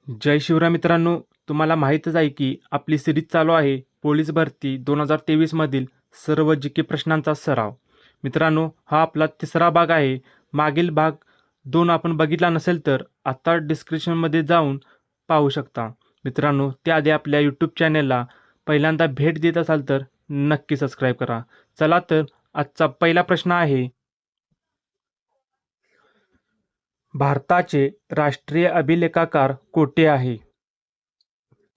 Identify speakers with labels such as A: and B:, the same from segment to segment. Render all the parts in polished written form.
A: जय शिवराय मित्रांनो, तुम्हाला माहीतच आहे की आपली सिरीज चालू आहे पोलीस भरती 2023 मधील सर्व जीके प्रश्नांचा सराव. मित्रांनो, हा आपला तिसरा भाग आहे. मागील भाग 2 आपण बघितला नसेल तर आता डिस्क्रिप्शनमध्ये जाऊन पाहू शकता. मित्रांनो, त्याआधी आपल्या यूट्यूब चॅनेलला पहिल्यांदा भेट देत असाल तर नक्की सबस्क्राईब करा. चला तर आजचा पहिला प्रश्न आहे, भारताचे राष्ट्रीय अभिलेखाकार कोठे आहे?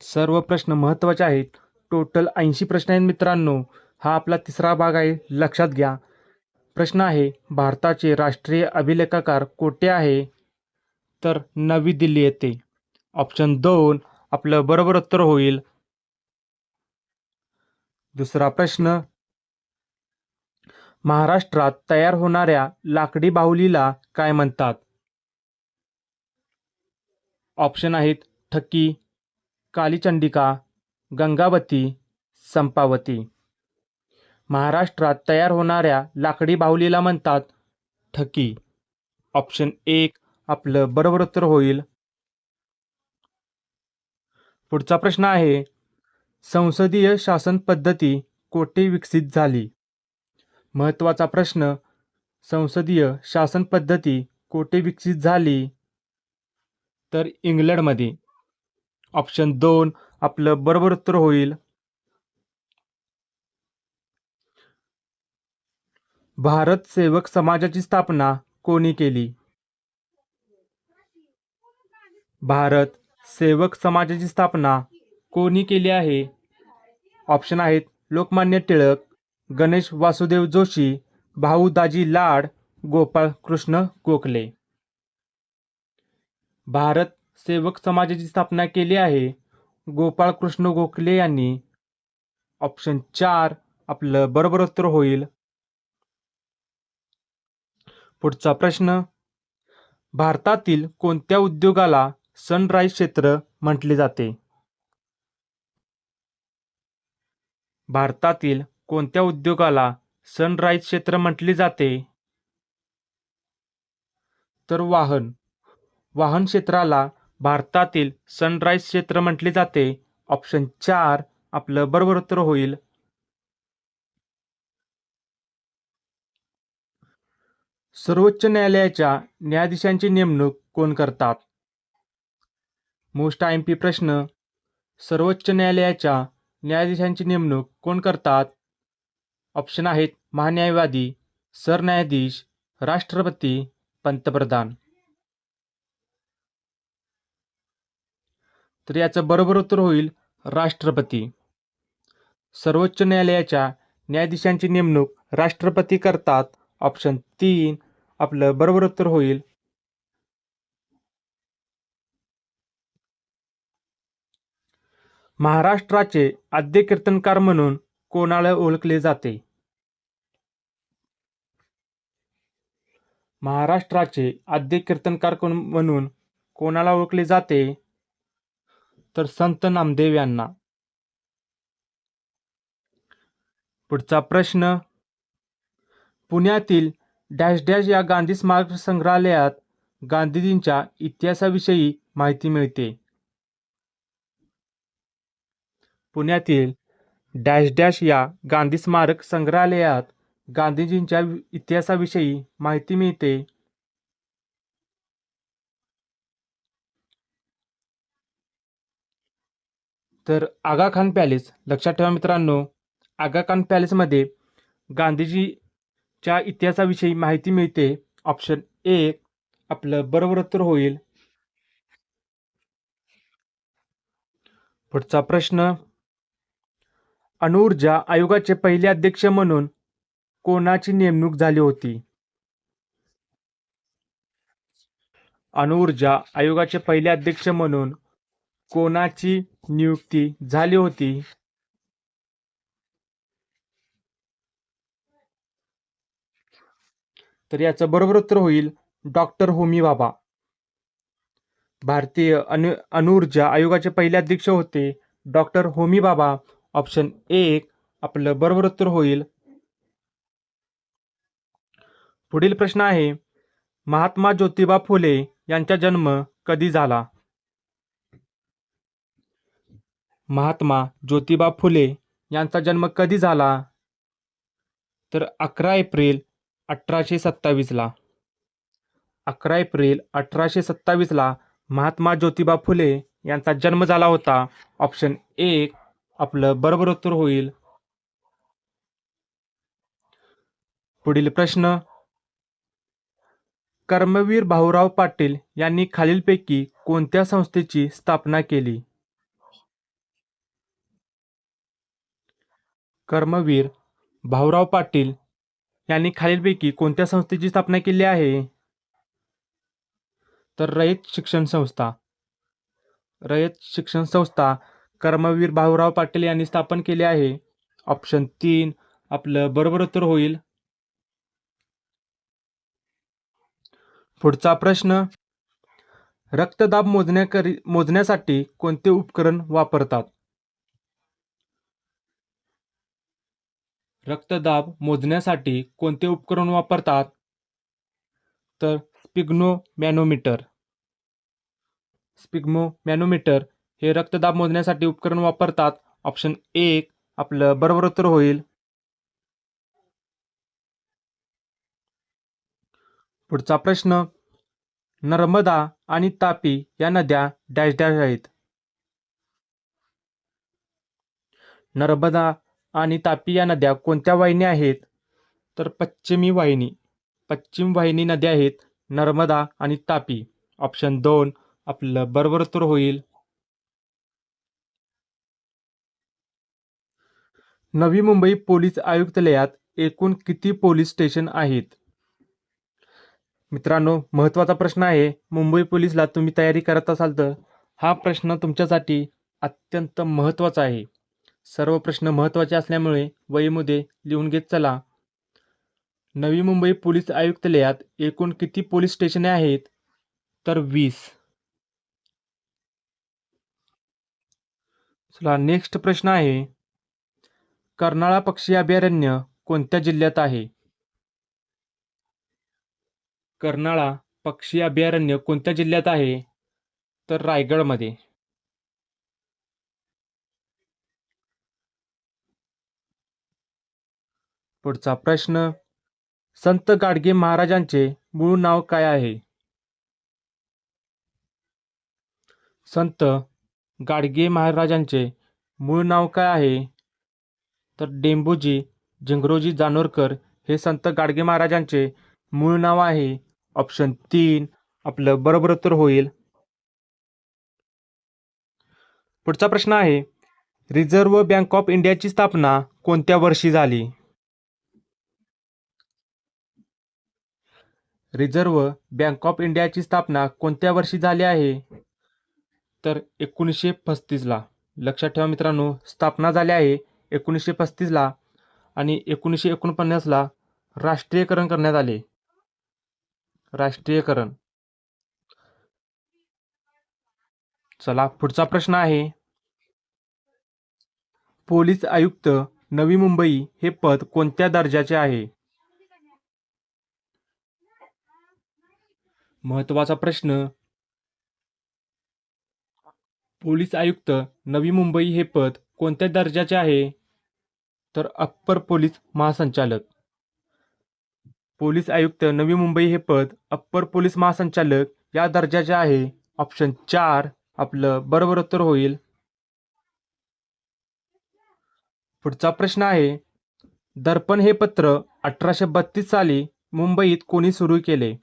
A: सर्व प्रश्न महत्त्वाचे आहेत. टोटल 80 प्रश्न आहेत मित्रांनो. हा आपला तिसरा भाग आहे, लक्षात घ्या. प्रश्न आहे, भारताचे राष्ट्रीय अभिलेखाकार कोठे आहे? तर नवी दिल्ली येथे. ऑप्शन 2 आपलं बरोबर उत्तर होईल. दुसरा प्रश्न, महाराष्ट्रात तयार होणाऱ्या लाकडी बाहुलीला काय म्हणतात? ऑप्शन आहेत ठकी, कालीचंडिका, गंगावती, संपावती. महाराष्ट्रात तयार होणाऱ्या लाकडी बाहुलीला म्हणतात ठकी. ऑप्शन 1 आपलं बरोबर उत्तर होईल. पुढचा प्रश्न आहे, संसदीय शासन पद्धती कोठे विकसित झाली? महत्त्वाचा प्रश्न, संसदीय शासन पद्धती कोठे विकसित झाली? तर इंग्लंडमध्ये. ऑप्शन 2 आपलं बरोबर उत्तर होईल. भारत सेवक समाजाची स्थापना कोणी केली? भारत सेवक समाजाची स्थापना कोणी केली आहे? ऑप्शन आहेत लोकमान्य टिळक, गणेश वासुदेव जोशी, भाऊ दाजी लाड, गोपाळ कृष्ण गोखले. भारत सेवक समाजाची स्थापना केली आहे गोपाळ कृष्ण गोखले यांनी. ऑप्शन 4 आपलं बरोबर उत्तर होईल. पुढचा प्रश्न, भारतातील कोणत्या उद्योगाला सनराइज क्षेत्र म्हटले जाते? भारतातील कोणत्या उद्योगाला सनराइज क्षेत्र म्हटले जाते? तर वाहन क्षेत्राला भारतातील सनराइज क्षेत्र म्हटले जाते. ऑप्शन 4 आपलं बरोबर उत्तर होईल. सर्वोच्च न्यायालयाच्या न्यायाधीशांची नेमणूक कोण करतात? मोस्ट आयएमपी प्रश्न, सर्वोच्च न्यायालयाच्या न्यायाधीशांची नेमणूक कोण करतात? ऑप्शन आहेत महान्यायवादी, सरन्यायाधीश, राष्ट्रपती, पंतप्रधान. तर याचं बरोबर उत्तर होईल राष्ट्रपती. सर्वोच्च न्यायालयाच्या न्यायाधीशांची नेमणूक राष्ट्रपती करतात. ऑप्शन 3 आपलं बरोबर उत्तर होईल. महाराष्ट्राचे आद्य कीर्तनकार म्हणून कोणाला ओळखले जाते? महाराष्ट्राचे आद्य कीर्तनकार म्हणून कोणाला ओळखले जाते? तर संत नामदेव यांना. पुढचा प्रश्न, पुण्यातील डॅश डॅश या गांधी स्मारक संग्रहालयात गांधीजींच्या इतिहासाविषयी माहिती मिळते. पुण्यातील डॅश डॅश या गांधी स्मारक संग्रहालयात गांधीजींच्या इतिहासाविषयी माहिती मिळते. तर आगा खान पॅलेस. लक्षात ठेवा मित्रांनो, आगा खान पॅलेसमध्ये गांधीजीच्या इतिहासाविषयी माहिती मिळते. ऑप्शन 1 आपलं बरोबर उत्तर होईल. पुढचा प्रश्न, अणुऊर्जा आयोगाचे पहिले अध्यक्ष म्हणून कोणाची नेमणूक झाली होती? अणुऊर्जा आयोगाचे पहिले अध्यक्ष म्हणून कोणाची नियुक्ती झाली होती? तर याचं बरोबर उत्तर होईल डॉक्टर होमी भाभा. भारतीय अणुऊर्जा आयोगाचे पहिले अध्यक्ष होते डॉक्टर होमी भाभा. ऑप्शन 1 आपलं बरोबर उत्तर होईल. पुढील प्रश्न आहे, महात्मा ज्योतिबा फुले यांचा जन्म कधी झाला? महात्मा ज्योतिबा फुले यांचा जन्म कधी झाला? तर 11 एप्रिल 1827ला. 11 एप्रिल 1827ला महात्मा ज्योतिबा फुले यांचा जन्म झाला होता. ऑप्शन 1 आपलं बरोबर उत्तर होईल. पुढील प्रश्न, कर्मवीर भाऊराव पाटील यांनी खालीलपैकी कोणत्या संस्थेची स्थापना केली? कर्मवीर भाऊराव पाटील यांनी खालीलपैकी कोणत्या संस्थेची स्थापना केली आहे? तर रयत शिक्षण संस्था. रयत शिक्षण संस्था कर्मवीर भाऊराव पाटील यांनी स्थापन केली आहे. ऑप्शन 3 आपलं बरोबर उत्तर होईल. पुढचा प्रश्न, रक्तदाब मोजण्यासाठी कोणते उपकरण वापरतात? रक्तदाब मोजण्यासाठी कोणते उपकरण वापरतात? तर स्पिग्नोमॅनोमीटर. स्पिग्नोमॅनोमीटर हे रक्तदाब मोजण्यासाठी उपकरण वापरतात. ऑप्शन 1 आपलं बरोबर उत्तर होईल. पुढचा प्रश्न, नर्मदा आणि तापी या नद्या डॅश डॅश आहेत. नर्मदा आणि तापी या नद्या कोणत्या वाहिनी आहेत? तर पश्चिम वाहिनी नद्या आहेत नर्मदा आणि तापी. ऑप्शन 2 आपलं बरोबर उत्तर होईल. नवी मुंबई पोलीस आयुक्तालयात एकूण किती पोलीस स्टेशन आहेत? मित्रांनो, महत्त्वाचा प्रश्न आहे. मुंबई पोलीसला तुम्ही तयारी करत असाल तर हा प्रश्न तुमच्यासाठी अत्यंत महत्त्वाचा आहे. सर्व प्रश्न महत्त्वाचे असल्यामुळे वहीमध्ये लिहून घेत चला. नवी मुंबई पोलीस आयुक्तालयात एकूण किती पोलीस स्टेशने आहेत? तर 20. चला नेक्स्ट प्रश्न आहे, कर्नाळा पक्षी अभयारण्य कोणत्या जिल्ह्यात आहे? कर्नाळा पक्षी अभयारण्य कोणत्या जिल्ह्यात आहे? तर रायगडमध्ये. पुढचा प्रश्न, संत गाडगे महाराजांचे मूळ नाव काय आहे? संत गाडगे महाराजांचे मूळ नाव काय आहे? तर डेंबूजी झिंगरोजी जानोरकर हे संत गाडगे महाराजांचे मूळ नाव आहे. ऑप्शन 3 आपलं बरोबर उत्तर होईल. पुढचा प्रश्न आहे, रिझर्व्ह बँक ऑफ इंडियाची स्थापना कोणत्या वर्षी झाली? रिझर्व्ह बँक ऑफ इंडियाची स्थापना कोणत्या वर्षी झाली आहे? तर 1935ला. लक्षात ठेवा मित्रांनो, स्थापना झाली आहे 1935ला आणि 1949ला राष्ट्रीयकरण करण्यात आले. राष्ट्रीयकरण. चला पुढचा प्रश्न आहे, पोलीस आयुक्त नवी मुंबई हे पद कोणत्या दर्जाचे आहे? महत्त्वाचा प्रश्न, पोलीस आयुक्त नवी मुंबई हे पद कोणत्या दर्जाचे आहे? तर अप्पर पोलीस महासंचालक. पोलीस आयुक्त नवी मुंबई हे पद अप्पर पोलीस महासंचालक या दर्जाचे आहे. ऑप्शन 4 आपलं बरोबर उत्तर होईल. पुढचा प्रश्न आहे, दर्पण हे पत्र 1832 साली मुंबईत कोणी सुरू केले?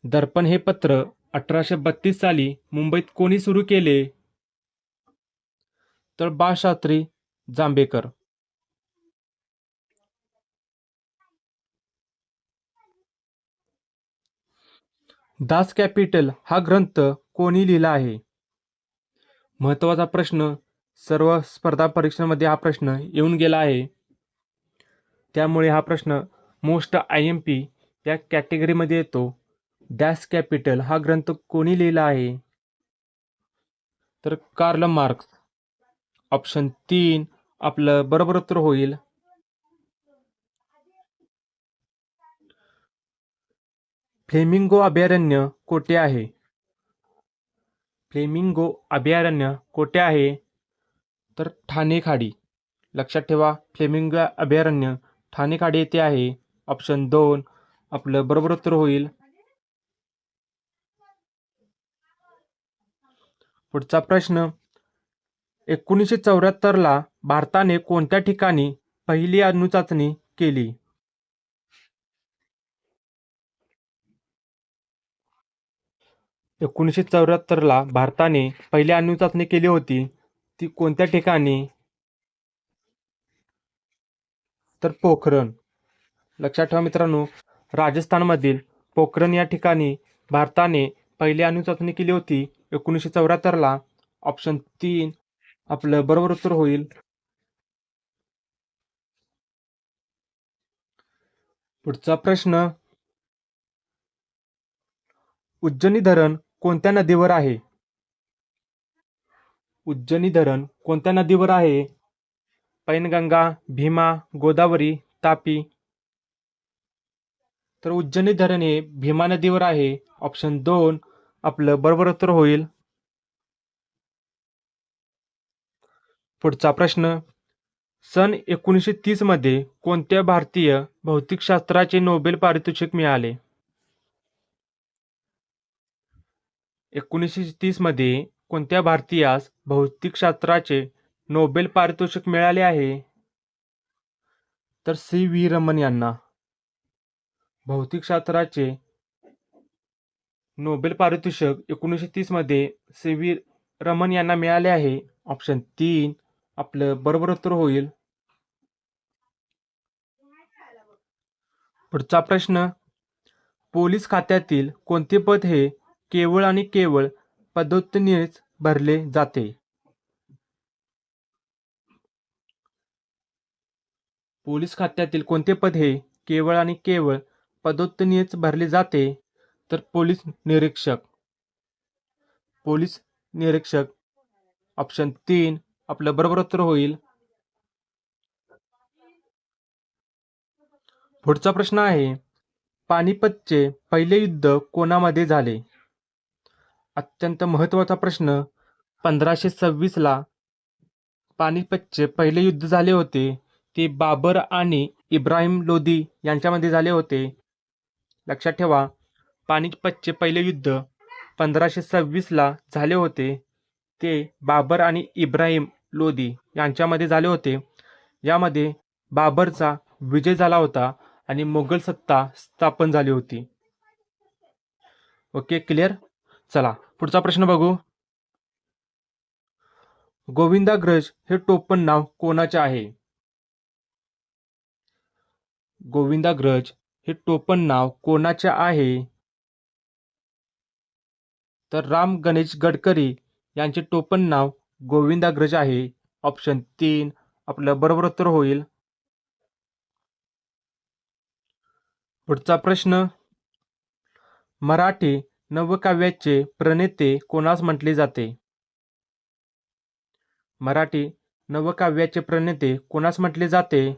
A: दर्पण हे पत्र 1832 साली मुंबईत कोणी सुरू केले? तर बाळशास्त्री जांभेकर. दास कॅपिटल हा ग्रंथ कोणी लिहिला आहे? महत्त्वाचा प्रश्न, सर्व स्पर्धा परीक्षांमध्ये हा प्रश्न येऊन गेला आहे. त्यामुळे हा प्रश्न मोस्ट IMP या कॅटेगरीमध्ये येतो. दास कॅपिटल हा ग्रंथ कोणी लिहिला आहे? तर कार्ल मार्क्स. ऑप्शन 3 आपलं बरोबर उत्तर होईल. फ्लेमिंगो अभयारण्य कोठे आहे? फ्लेमिंगो अभयारण्य कोठे आहे? तर ठाणे खाडी. लक्षात ठेवा, फ्लेमिंगो अभयारण्य ठाणे खाडी येथे आहे. ऑप्शन 2 आपलं बरोबर उत्तर होईल. पुढचा प्रश्न, 1974ला भारताने कोणत्या ठिकाणी पहिली अणुचाचणी केली? 1974ला भारताने पहिली अणुचाचणी केली होती, ती कोणत्या ठिकाणी? तर पोखरण. लक्षात ठेवा मित्रांनो, राजस्थानमधील पोखरण या ठिकाणी भारताने पहिली अणुचाचणी केली होती 1974ला. ऑप्शन 3 आपलं बरोबर उत्तर होईल. पुढचा प्रश्न, उज्जनी धरण कोणत्या नदीवर आहे? उज्जनी धरण कोणत्या नदीवर आहे? पैनगंगा, भीमा, गोदावरी, तापी. तर उज्जनी धरण हे भीमा नदीवर आहे. ऑप्शन 2 आपलं बरोबर उत्तर होईल. पुढचा प्रश्न, सन 1930 मध्ये कोणत्या भारतीय भौतिकशास्त्राचे नोबेल पारितोषिक मिळाले? 1930 मध्ये कोणत्या भारतीयास भौतिकशास्त्राचे नोबेल पारितोषिक मिळाले आहे? तर सी व्ही रमन यांना भौतिकशास्त्राचे नोबेल पारितोषिक 1930 मध्ये सी व्ही रमन यांना मिळाले आहे. ऑप्शन 3 आपलं बरोबर उत्तर होईल. पुढचा प्रश्न, पोलीस खात्यातील कोणते पद हे केवळ आणि केवळ पदोन्नतीनेच भरले जाते? पोलीस खात्यातील कोणते पद हे केवळ आणि केवळ पदोन्नतीनेच भरले जाते? तर पोलीस निरीक्षक. पोलीस निरीक्षक. ऑप्शन 3 आपलं बरोबर उत्तर होईल. पुढचा प्रश्न आहे, पानिपतचे पहिले युद्ध कोणामध्ये झाले? अत्यंत महत्त्वाचा प्रश्न. 1526ला पानिपतचे पहिले युद्ध झाले होते, ते बाबर आणि इब्राहिम लोदी यांच्यामध्ये झाले होते. लक्षात ठेवा, पानिपतचे पहिले युद्ध 1526ला झाले होते, ते बाबर आणि इब्राहिम लोदी यांच्यामध्ये झाले होते. यामध्ये बाबरचा विजय झाला होता आणि मोगल सत्ता स्थापन झाली होती. Okay, clear. चला पुढचा प्रश्न बघू. गोविंदाग्रज हे टोपण नाव कोणाचे आहे? गोविंदाग्रज हे टोपण नाव कोणाचे आहे? तर राम गणेश गडकरी यांचे टोपण नाव गोविंदाग्रज आहे. ऑप्शन 3 आपलं बरोबर उत्तर होईल. पुढचा प्रश्न, मराठी नवकाव्याचे प्रणेते कोणास म्हटले जाते? मराठी नवकाव्याचे प्रणेते कोणास म्हटले जाते?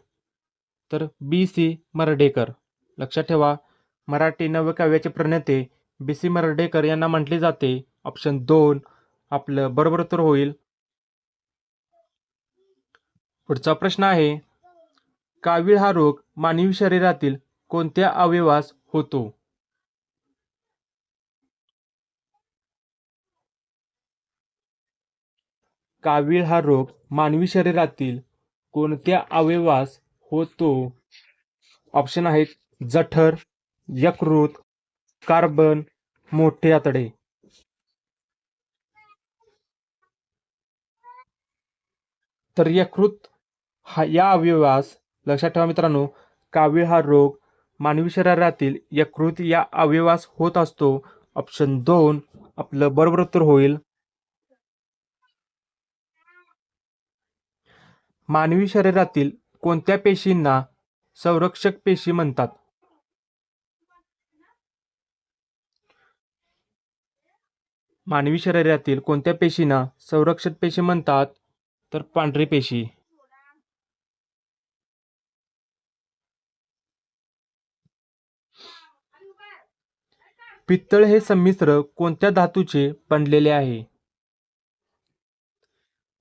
A: तर B.C. मर्ढेकर. लक्षात ठेवा, मराठी नवकाव्याचे प्रणेते B.C. मर्ढेकर यांना म्हटले जाते. ऑप्शन 2 आपलं बरोबर उत्तर होईल. पुढचा प्रश्न आहे, कावीळ हा रोग मानवी शरीरातील कोणत्या अवयवास होतो? कावीळ हा रोग मानवी शरीरातील कोणत्या अवयवास होतो? ऑप्शन आहेत जठर, यकृत, कार्बन, मोठे आतडे. तर यकृत या अवयवास, लक्षात ठेवा मित्रांनो, कावीळ हा रोग मानवी शरीरातील यकृत या अवयवास होत असतो. ऑप्शन 2 आपलं बरोबर उत्तर होईल. मानवी शरीरातील कोणत्या पेशींना संरक्षक पेशी म्हणतात? मानवी शरीरातील कोणत्या पेशींना संरक्षक पेशी म्हणतात? तर पांढरी पेशी. पित्तळ हे संमिश्र कोणत्या धातूचे बनलेले आहे?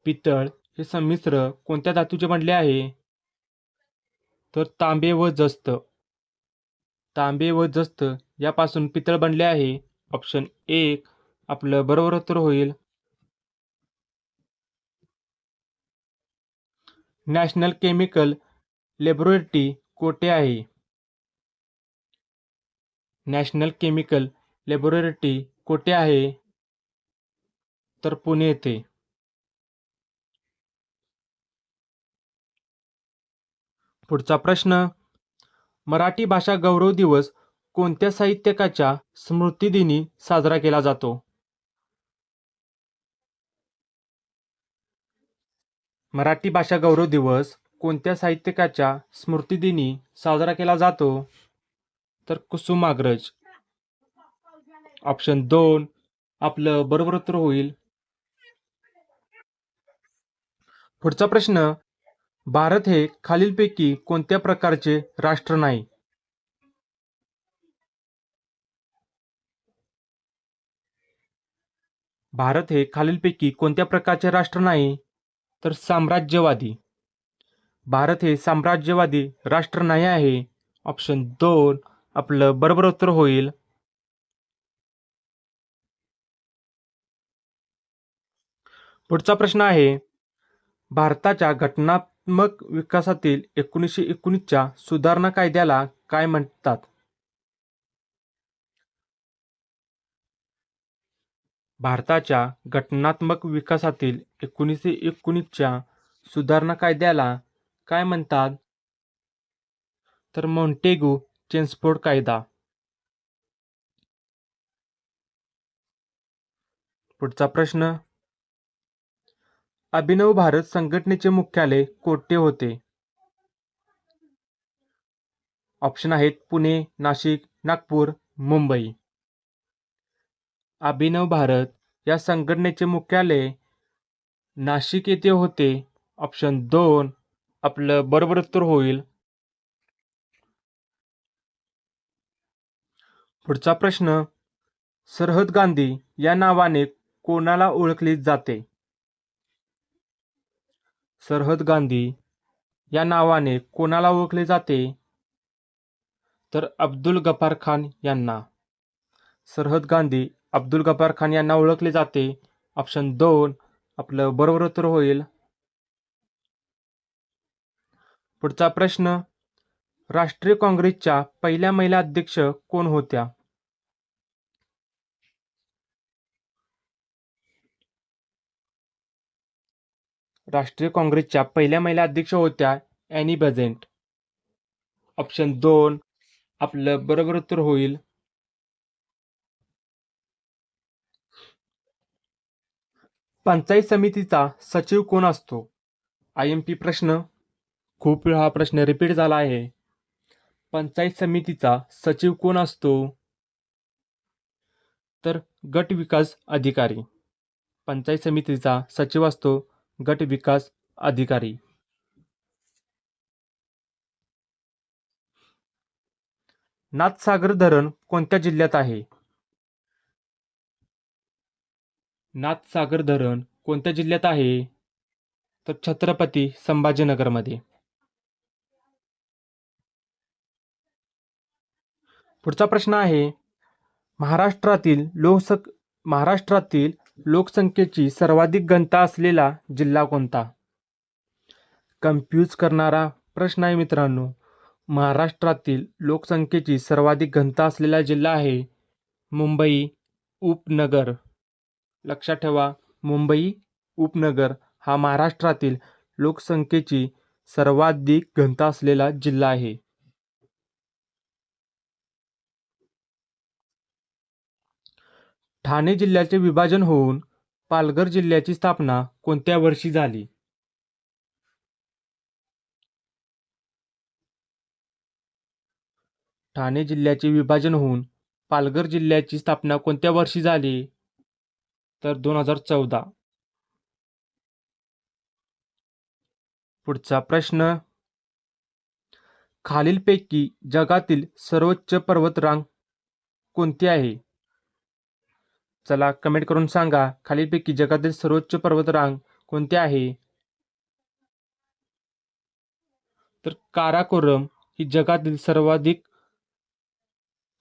A: पितळ हे संमिश्र कोणत्या धातूचे बनले आहे? तर तांबे व जस्त. तांबे व जस्त यापासून पितळ बनले आहे. ऑप्शन 1 आपलं बरोबर उत्तर होईल. नॅशनल केमिकल लॅबोरेटरी कोठे आहे? नॅशनल केमिकल लॅबोरेटरी कोठे आहे? तर पुणे येथे. पुढचा प्रश्न, मराठी भाषा गौरव दिवस कोणत्या साहित्यकाच्या स्मृतिदिनी साजरा केला जातो? मराठी भाषा गौरव दिवस कोणत्या साहित्यकाच्या स्मृतिदिनी साजरा केला जातो? तर कुसुमाग्रज. ऑप्शन 2 आपलं बरोबर उत्तर होईल. पुढचा प्रश्न, भारत हे खालीलपैकी कोणत्या प्रकारचे राष्ट्र नाही? भारत हे खालीलपैकी कोणत्या प्रकारचे राष्ट्र नाही? तर साम्राज्यवादी. भारत हे साम्राज्यवादी राष्ट्र नाही आहे. ऑप्शन 2 आपलं बरोबर उत्तर होईल. पुढचा प्रश्न आहे, भारताच्या घटनात्मक विकासातील 1919च्या सुधारणा कायद्याला काय म्हणतात? भारताच्या घटनात्मक विकासातील 1919च्या सुधारणा कायद्याला काय म्हणतात? तर मॉन्टेग्यू चेम्सफोर्ड कायदा. पुढचा प्रश्न, अभिनव भारत संघटनेचे मुख्यालय कोठे होते? ऑप्शन आहेत पुणे, नाशिक, नागपूर, मुंबई. अभिनव भारत या संघटनेचे मुख्यालय नाशिक येथे होते. ऑप्शन 2 आपलं बरोबर उत्तर होईल. पुढचा प्रश्न, सरहद गांधी या नावाने कोणाला ओळखले जाते? सरहद गांधी या नावाने कोणाला ओळखले जाते? तर अब्दुल गफार खान यांना. सरहद गांधी अब्दुल गफार खान यांना ओळखले जाते. ऑप्शन 2 आपलं बरोबर उत्तर होईल. पुढचा प्रश्न, राष्ट्रीय काँग्रेसच्या पहिल्या महिला अध्यक्ष कोण होत्या? राष्ट्रीय काँग्रेसच्या पहिल्या महिला अध्यक्ष होत्या ॲनी बेझंट. ऑप्शन 2 आपलं बरोबर उत्तर होईल. पंचायत समितीचा सचिव कोण असतो? IMP प्रश्न. खूप वेळा हा प्रश्न रिपीट झाला आहे. पंचायत समितीचा सचिव कोण असतो? तर गट विकास अधिकारी. पंचायत समितीचा सचिव असतो गट विकास अधिकारी. नाथसागर धरण कोणत्या जिल्ह्यात आहे? नाथसागर धरण कोणत्या जिल्ह्यात आहे? तर छत्रपती संभाजीनगरमध्ये. पुढचा प्रश्न आहे, महाराष्ट्रातील लोकसंख्येची सर्वाधिक घनता असलेला जिल्हा कोणता? कन्फ्यूज करणारा प्रश्न आहे मित्रांनो. महाराष्ट्रातील लोकसंख्येची सर्वाधिक घनता असलेला जिल्हा आहे मुंबई उपनगर. लक्षात ठेवा, मुंबई उपनगर हा महाराष्ट्रातील लोकसंख्येची सर्वाधिक घनता असलेला जिल्हा आहे. ठाणे जिल्ह्याचे विभाजन होऊन पालघर जिल्ह्याची स्थापना कोणत्या वर्षी झाली? ठाणे जिल्ह्याचे विभाजन होऊन पालघर जिल्ह्याची स्थापना कोणत्या वर्षी झाली? तर 2014. पुढचा प्रश्न, खालीलपैकी जगातील सर्वोच्च पर्वतरांग कोणती आहे? चला कमेंट करून सांगा, खालीलपैकी जगातील सर्वोच्च पर्वतरांग कोणते आहे? तर काराकोरम ही जगातील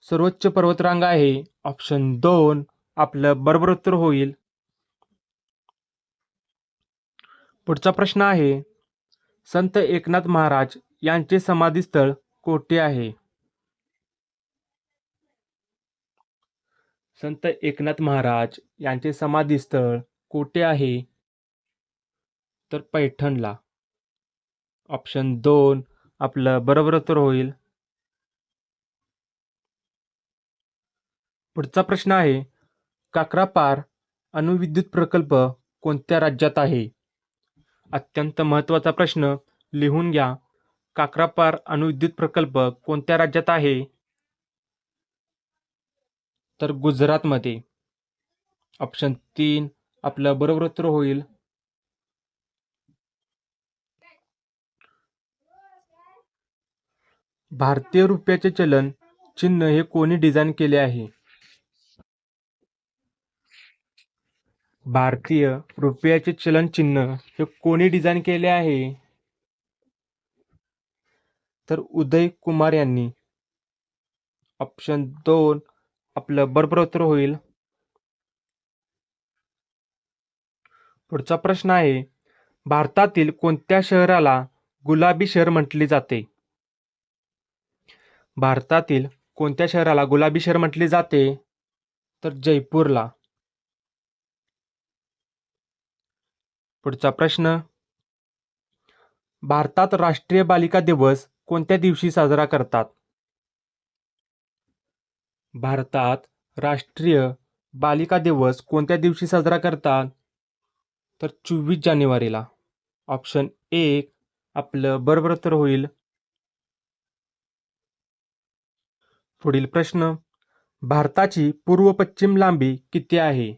A: सर्वोच्च पर्वतरांग आहे. ऑप्शन 2 आपलं बरोबर उत्तर होईल. पुढचा प्रश्न आहे, संत एकनाथ महाराज यांचे समाधीस्थळ कोठे आहे? संत एकनाथ महाराज यांचे समाधीस्थळ कोठे आहे? तर पैठणला. ऑप्शन 2 आपलं बरोबर उत्तर होईल. पुढचा प्रश्न आहे, काक्रापार अणुविद्युत प्रकल्प कोणत्या राज्यात आहे? अत्यंत महत्त्वाचा प्रश्न, लिहून घ्या. काक्रापार अणुविद्युत प्रकल्प कोणत्या राज्यात आहे? तर गुजरातमध्ये. ऑप्शन 3 आपलं बरोबर उत्तर होईल. भारतीय रुपयाचे चलन चिन्ह हे कोणी डिझाईन केले आहे? भारतीय रुपयाचे चलन चिन्ह हे कोणी डिझाईन केले आहे? तर उदय कुमार यांनी. ऑप्शन 2 आपलं बरोबर उत्तर होईल. पुढचा प्रश्न आहे, भारतातील कोणत्या शहराला गुलाबी शहर म्हटले जाते? भारतातील कोणत्या शहराला गुलाबी शहर म्हटले जाते? तर जयपूरला. पुढचा प्रश्न, भारतात राष्ट्रीय बालिका दिवस कोणत्या दिवशी साजरा करतात? भारतात राष्ट्रीय बालिका दिवस कोणत्या दिवशी साजरा करतात? तर 24 जानेवारीला. ऑप्शन 1 आपलं बरोबर उत्तर होईल. पुढील प्रश्न, भारताची पूर्व पश्चिम लांबी किती आहे?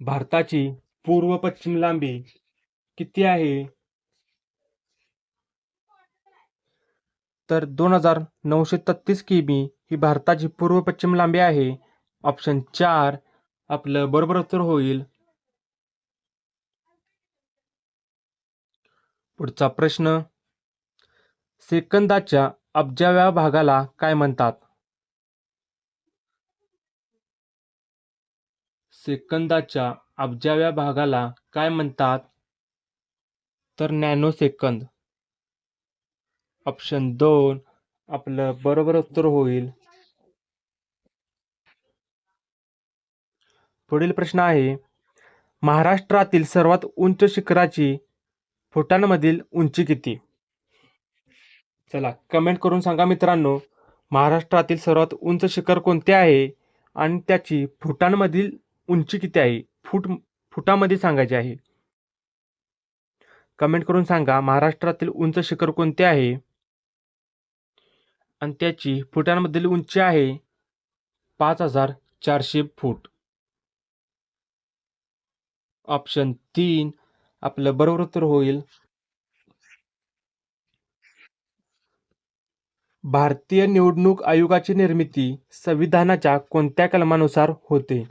A: भारताची पूर्व पश्चिम लांबी किती आहे? तर 2933 किमी ही भारताची पूर्व पश्चिम लांबी आहे. ऑप्शन 4 आपलं बरोबर उत्तर होईल. पुढचा प्रश्न, सेकंदाच्या अब्जाव्या भागाला काय म्हणतात? सेकंदाच्या अब्जाव्या भागाला काय म्हणतात? तर नॅनो सेकंद. ऑप्शन 2 आपलं बरोबर उत्तर होईल. पुढील प्रश्न आहे, महाराष्ट्रातील सर्वात उंच शिखराची फुटांमधील उंची किती? चला कमेंट करून सांगा मित्रांनो, महाराष्ट्रातील सर्वात उंच शिखर कोणते आहे आणि त्याची फुटांमधील उंची किती आहे? फुटामध्ये सांगायचे आहे. कमेंट करून सांगा, महाराष्ट्रातील उंच शिखर कोणते आहे आणि त्याची फुटांमधील उंची आहे 5400 फूट. ऑप्शन 3 आपलं बरोबर उत्तर होईल. भारतीय निवडणूक आयोगाची निर्मिती संविधानाच्या कोणत्या कलमानुसार होते?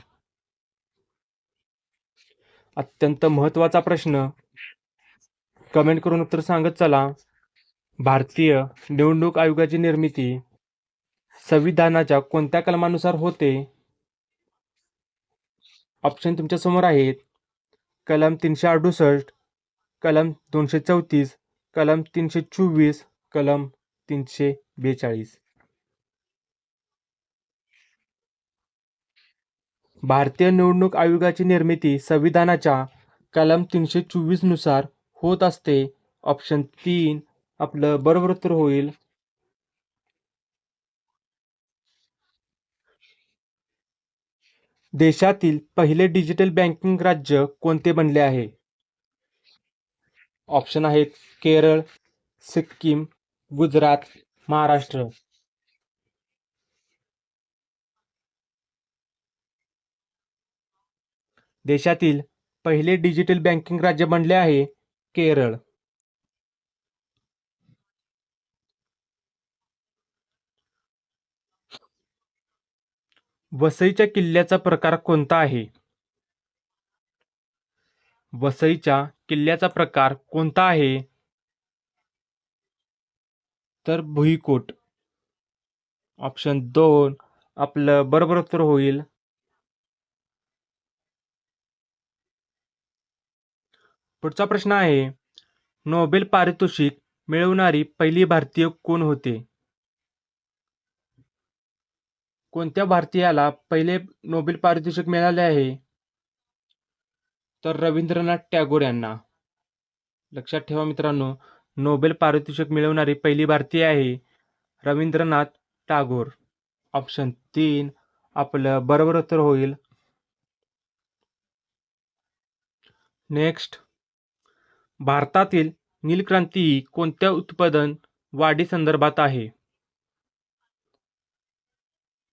A: अत्यंत महत्त्वाचा प्रश्न, कमेंट करून उत्तर सांगत चला. भारतीय निवडणूक आयोगाची निर्मिती संविधानाच्या कोणत्या कलमानुसार होते? ऑप्शन तुमच्या समोर आहेत. कलम 368, कलम 234, कलम 324, कलम 342. भारतीय निवडणूक आयोगाची निर्मिती संविधानाच्या कलम 324 नुसार होत असते. ऑप्शन 3 आपलं बरोबर उत्तर होईल. देशातील पहिले डिजिटल बँकिंग राज्य कोणते बनले आहे? ऑप्शन आहेत केरळ, सिक्कीम, गुजरात, महाराष्ट्र. देशातील पहिले डिजिटल बँकिंग राज्य बनले आहे केरळ. वसईच्या किल्ल्याचा प्रकार कोणता आहे? वसईच्या किल्ल्याचा प्रकार कोणता आहे? तर भुईकोट. ऑप्शन 2 आपलं बरोबर उत्तर होईल. पुढचा प्रश्न आहे, नोबेल पारितोषिक मिळवणारी पहिली भारतीय कोण होते? कोणत्या भारतीयाला पहिले नोबेल पारितोषिक मिळाले आहे? तर रवींद्रनाथ टागोर यांना. लक्षात ठेवा मित्रांनो, नोबेल पारितोषिक मिळवणारी पहिली भारतीय आहे रवींद्रनाथ टागोर. ऑप्शन 3 आपलं बरोबर उत्तर होईल. नेक्स्ट, भारतातील नीलक्रांती ही कोणत्या उत्पादन वाढी संदर्भात आहे?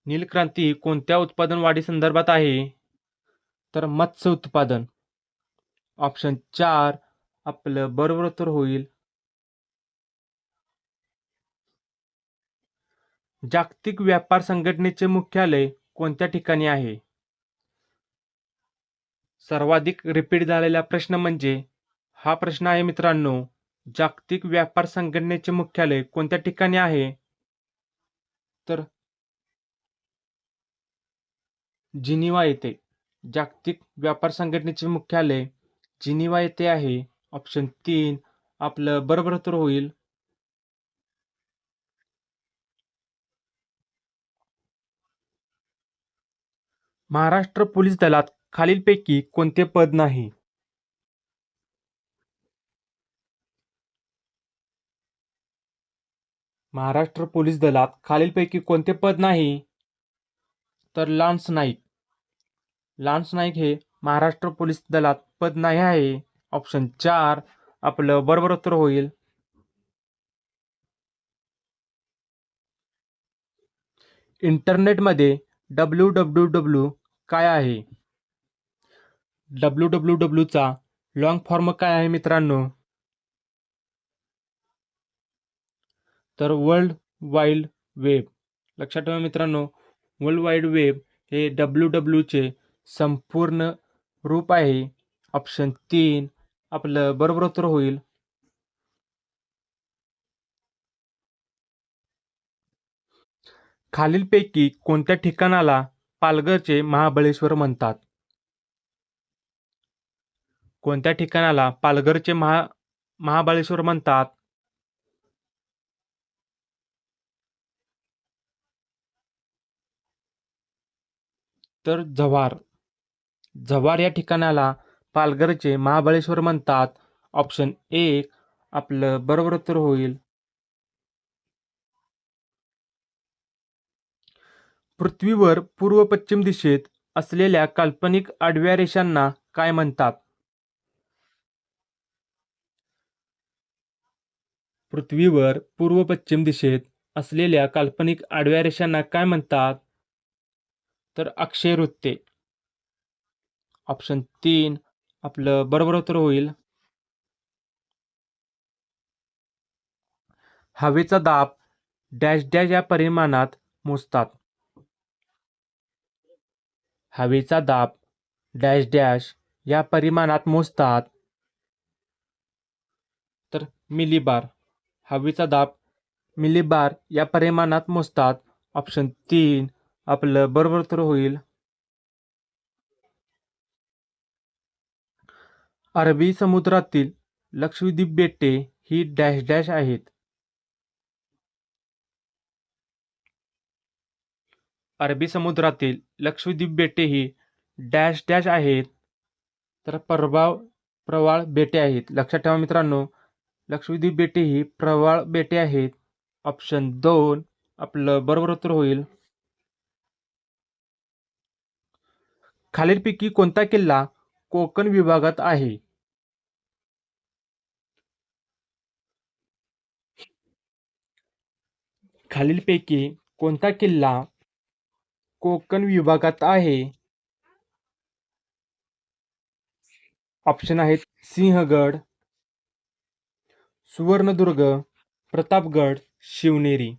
A: नीलक्रांती कोणत्या उत्पादन वाढी संदर्भात आहे? तर मत्स्य उत्पादन. ऑप्शन 4 आपलं बरोबर उत्तर होईल. जागतिक व्यापार संघटनेचे मुख्यालय कोणत्या ठिकाणी आहे? सर्वाधिक रिपीट झालेला प्रश्न म्हणजे हा प्रश्न आहे मित्रांनो, जागतिक व्यापार संघटनेचे मुख्यालय कोणत्या ठिकाणी आहे? तर जिनिव्हा येथे. जागतिक व्यापार संघटनेचे मुख्यालय जिनिव्हा येथे आहे. ऑप्शन 3 आपलं बरोबर उत्तर होईल. महाराष्ट्र पोलीस दलात खालीलपैकी कोणते पद नाही? महाराष्ट्र पोलीस दलात खालीलपैकी कोणते पद नाही? तर लान्स नाईक. लान्स नाईक हे महाराष्ट्र पोलीस दलात पद नाही आहे. ऑप्शन 4 आपलं बरोबर उत्तर होईल. इंटरनेटमध्ये www काय आहे? www चा लॉंग फॉर्म काय आहे मित्रांनो? तर वर्ल्ड वाईड वेब. लक्षात ठेवा मित्रांनो, वर्ल्ड वाईड वेब हे www चे संपूर्ण रूप आहे. ऑप्शन 3 आपलं बरोबर उत्तर होईल. खालीलपैकी कोणत्या ठिकाणाला पालघरचे महाबळेश्वर म्हणतात? कोणत्या ठिकाणाला पालघरचे महाबळेश्वर म्हणतात? तर जव्हार. जव्हार या ठिकाणाला पालघरचे महाबळेश्वर म्हणतात. ऑप्शन 1 आपलं बरोबर उत्तर होईल. पृथ्वीवर पूर्व पश्चिम दिशेत असलेल्या काल्पनिक आडव्या रेषांना काय म्हणतात? पृथ्वीवर पूर्व पश्चिम दिशेत असलेल्या काल्पनिक आडव्या रेषांना काय म्हणतात? तर अक्षय वृत्ते. ऑप्शन 3 आपलं बरोबर उत्तर होईल. हवेचा दाब डॅश डॅश या परिमाणात मोजतात. हवेचा दाब डॅश डॅश या परिमाणात मोजतात. तर मिलीबार. हवेचा दाब मिलीबार या परिमाणात मोजतात. ऑप्शन 3 आपलं बरोबर उत्तर होईल. अरबी समुद्रातील लक्षद्वीप बेटे ही डॅश डॅश आहेत. अरबी समुद्रातील लक्षद्वीप बेटे ही डॅश डॅश आहेत. तर प्रवाळ बेटे आहेत. लक्षात ठेवा मित्रांनो, लक्षद्वीप बेटे ही प्रवाळ बेटे आहेत. ऑप्शन 2 आपलं बरोबर उत्तर होईल. खालीलपैकी कोणता किल्ला कोकण विभागात आहे? खालीलपैकी कोणता किल्ला कोकण विभागात आहे? ऑप्शन आहेत सिंहगड, सुवर्णदुर्ग, प्रतापगड, शिवनेरी.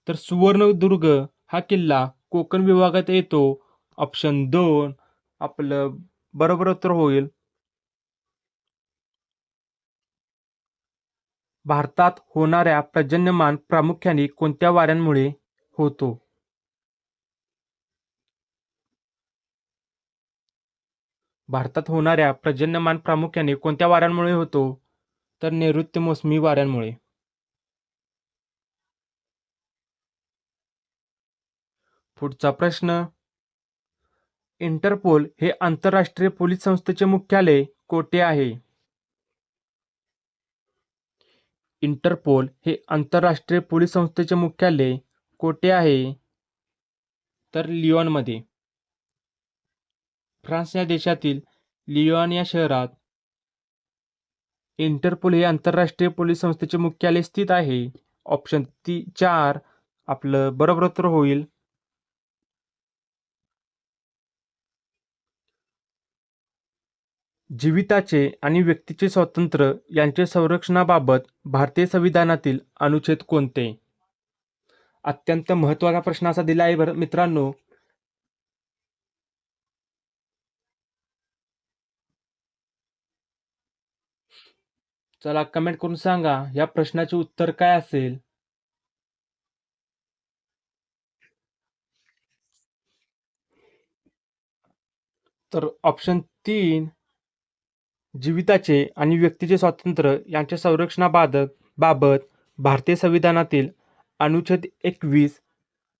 A: तर सुवर्णदुर्ग हा किल्ला कोकण विभागात येतो. ऑप्शन 2 आपलं बरोबर उत्तर होईल भारतात होणाऱ्या पर्जन्यमान प्रामुख्याने कोणत्या वाऱ्यांमुळे होतो? भारतात होणाऱ्या पर्जन्यमान प्रामुख्याने कोणत्या वाऱ्यांमुळे होतो? तर नैऋत्य मोसमी वाऱ्यांमुळे. पुढचा प्रश्न. इंटरपोल हे आंतरराष्ट्रीय पोलीस संस्थेचे मुख्यालय कोठे आहे? इंटरपोल हे आंतरराष्ट्रीय पोलीस संस्थेचे मुख्यालय कोठे आहे? तर लिओनमध्ये. फ्रान्स या देशातील लिओन या शहरात इंटरपोल हे आंतरराष्ट्रीय पोलीस संस्थेचे मुख्यालय स्थित आहे. ऑप्शन 4 आपलं बरोबर उत्तर होईल जीविताचे आणि व्यक्तीचे स्वातंत्र्य यांचे संरक्षणाबाबत भारतीय संविधानातील अनुच्छेद कोणते? अत्यंत महत्त्वाचा प्रश्न असा दिला आहे बरं मित्रांनो. चला कमेंट करून सांगा या प्रश्नाचे उत्तर काय असेल. तर ऑप्शन 3 जीविताचे आणि व्यक्तीचे स्वातंत्र्य यांच्या संरक्षणाबाबत भारतीय संविधानातील अनुच्छेद 21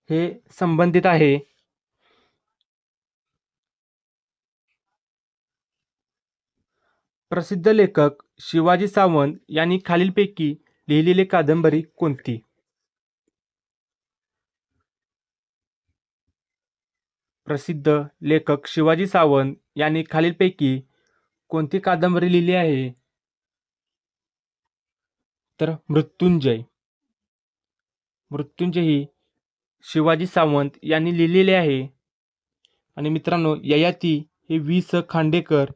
A: हे संबंधित आहे. प्रसिद्ध लेखक शिवाजी सावंत यांनी खालीलपैकी लिहिलेली कादंबरी कोणती? प्रसिद्ध लेखक शिवाजी सावंत यांनी खालीलपैकी कोणती कादंबरी लिहिली आहे? तर मृत्युंजय. मृत्युंजय ही शिवाजी सावंत यांनी लिहिलेली आहे. आणि मित्रांनो ययाती हे वि स खांडेकर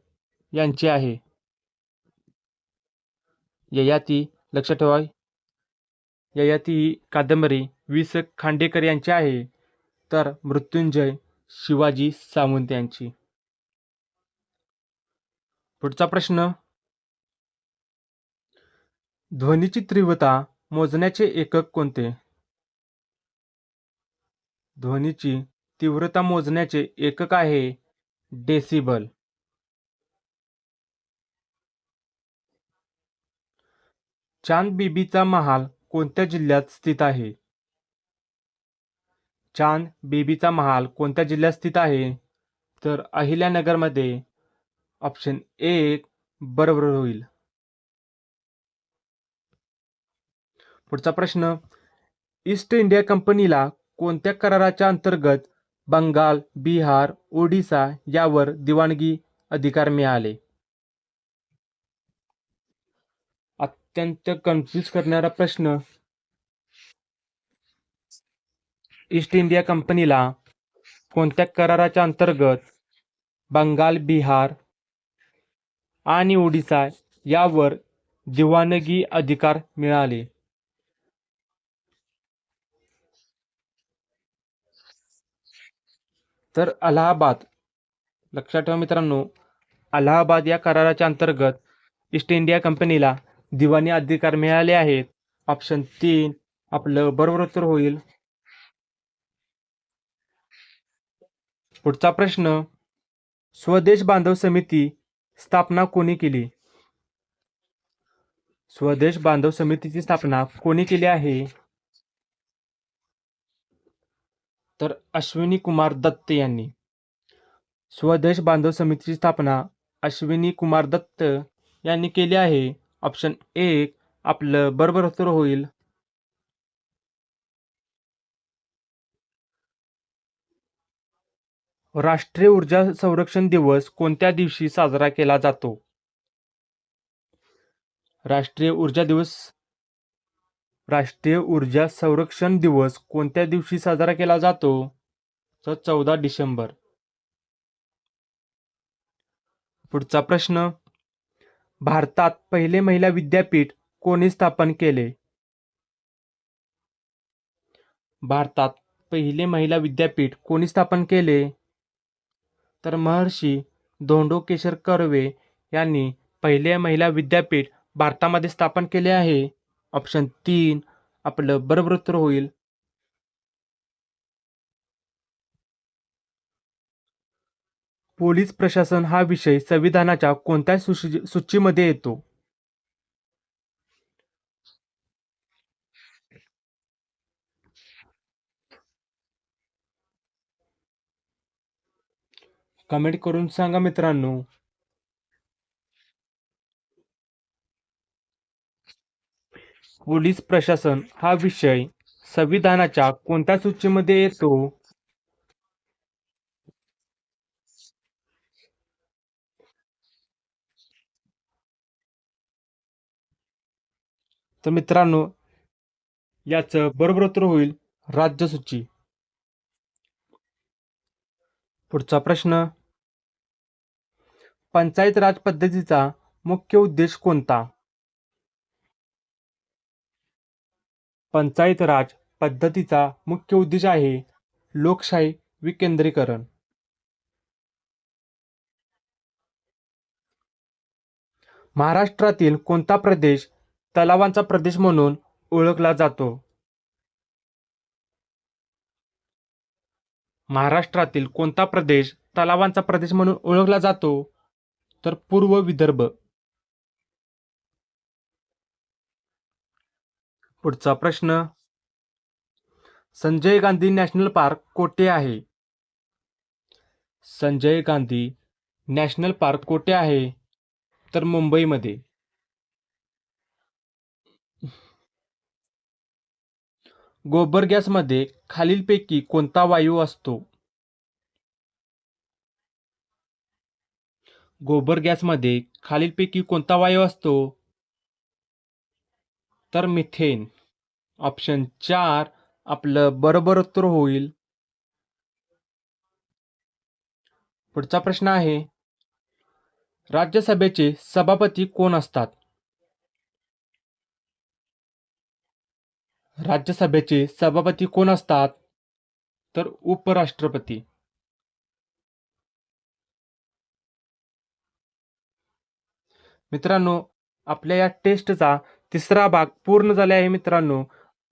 A: यांचे आहे. ययाती लक्षात ठेवा. ययाती ही कादंबरी वि स खांडेकर यांची आहे. तर मृत्युंजय शिवाजी सावंत यांची. पुढचा प्रश्न. ध्वनीची तीव्रता मोजण्याचे एकक कोणते? ध्वनीची तीव्रता मोजण्याचे एकक आहे डेसिबल. चांद बीबीचा महाल कोणत्या जिल्ह्यात स्थित आहे? चांद बीबीचा महाल कोणत्या जिल्ह्यात स्थित आहे? तर अहिल्यानगरमध्ये. ऑप्शन 1 बरोबर होईल. पुढचा प्रश्न. ईस्ट इंडिया कंपनीला कोणत्या कराराच्या अंतर्गत बंगाल, बिहार, ओडिसा यावर दिवाणगी अधिकार मिळाले? अत्यंत कन्फ्यूज करणारा प्रश्न. ईस्ट इंडिया कंपनीला कोणत्या कराराच्या अंतर्गत बंगाल, बिहार आणि ओडिसा यावर दिवाणगी अधिकार मिळाले? तर अलाहाबाद. लक्षात ठेवा मित्रांनो, अलाहाबाद या कराराच्या अंतर्गत ईस्ट इंडिया कंपनीला दिवाणी अधिकार मिळाले आहेत. ऑप्शन 3 आपलं बरोबर उत्तर होईल. पुढचा प्रश्न. स्वदेश बांधव समिती स्थापना कोणी केली? स्वदेश बांधव समितीची स्थापना कोणी केली आहे? तर अश्विनी कुमार दत्त यांनी. स्वदेश बांधव समितीची स्थापना अश्विनी कुमार दत्त यांनी केली आहे. ऑप्शन 1 आपलं बरोबर उत्तर होईल. राष्ट्रीय ऊर्जा संरक्षण दिवस कोणत्या दिवशी साजरा केला जातो? राष्ट्रीय ऊर्जा संरक्षण दिवस कोणत्या दिवशी साजरा केला जातो? तर 14 डिसेंबर. पुढचा प्रश्न. भारतात पहिले महिला विद्यापीठ कोणी स्थापन केले? भारतात पहिले महिला विद्यापीठ कोणी स्थापन केले? तर महर्षी धोंडो केशर कर्वे यांनी पहिले महिला विद्यापीठ भारतामध्ये स्थापन केले आहे. ऑप्शन 3 आपलं बरोबर उत्तर होईल. पोलीस प्रशासन हा विषय संविधानाच्या कोणत्या सूचीमध्ये येतो? कमेंट करून सांगा मित्रांनो. पोलीस प्रशासन हा विषय संविधानाच्या कोणत्या सूचीमध्ये येतो? तर मित्रांनो, याचं बरोबर उत्तर होईल राज्यसूची. पुढचा प्रश्न, पंचायत राज पद्धतीचा मुख्य उद्देश कोणता? पंचायत राज पद्धतीचा मुख्य उद्देश आहे लोकशाही विकेंद्रीकरण. महाराष्ट्रातील कोणता प्रदेश तलावांचा प्रदेश म्हणून ओळखला जातो? महाराष्ट्रातील कोणता प्रदेश तलावांचा प्रदेश म्हणून ओळखला जातो? तर पूर्व विदर्भ. पुढचा प्रश्न, संजय गांधी नॅशनल पार्क कोठे आहे? संजय गांधी नॅशनल पार्क कोठे आहे? तर मुंबईमध्ये. गोबर गॅसमध्ये खालीलपैकी कोणता वायू असतो? गोबर गॅसमध्ये खालीलपैकी कोणता वायू असतो? तर मिथेन. ऑप्शन 4 आपलं बरोबर उत्तर होईल. पुढचा प्रश्न आहे, राज्यसभेचे सभापती कोण असतात? राज्यसभेचे सभापती कोण असतात? तर उपराष्ट्रपती. मित्रांनो, आपल्या या टेस्टचा तिसरा भाग पूर्ण झाला आहे. मित्रांनो,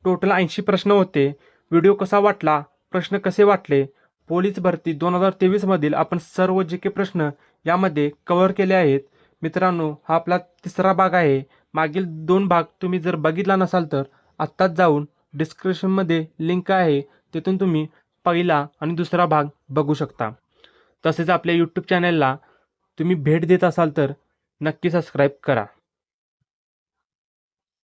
A: टोटल 80 प्रश्न होते. व्हिडिओ कसा वाटला, प्रश्न कसे वाटले, पोलीस भरती 2023 मधील आपण सर्व जी के प्रश्न यामध्ये कव्हर केले आहेत. मित्रांनो, हा आपला तिसरा भाग आहे. मागील 2 भाग तुम्ही जर बघितला नसाल तर आत्ताच जाऊन डिस्क्रिप्शनमध्ये लिंक आहे, तिथून तुम्ही पहिला आणि दुसरा भाग बघू शकता. तसेच आपल्या यूट्यूब चॅनलला तुम्ही भेट देत असाल तर नक्की सबस्क्राईब करा.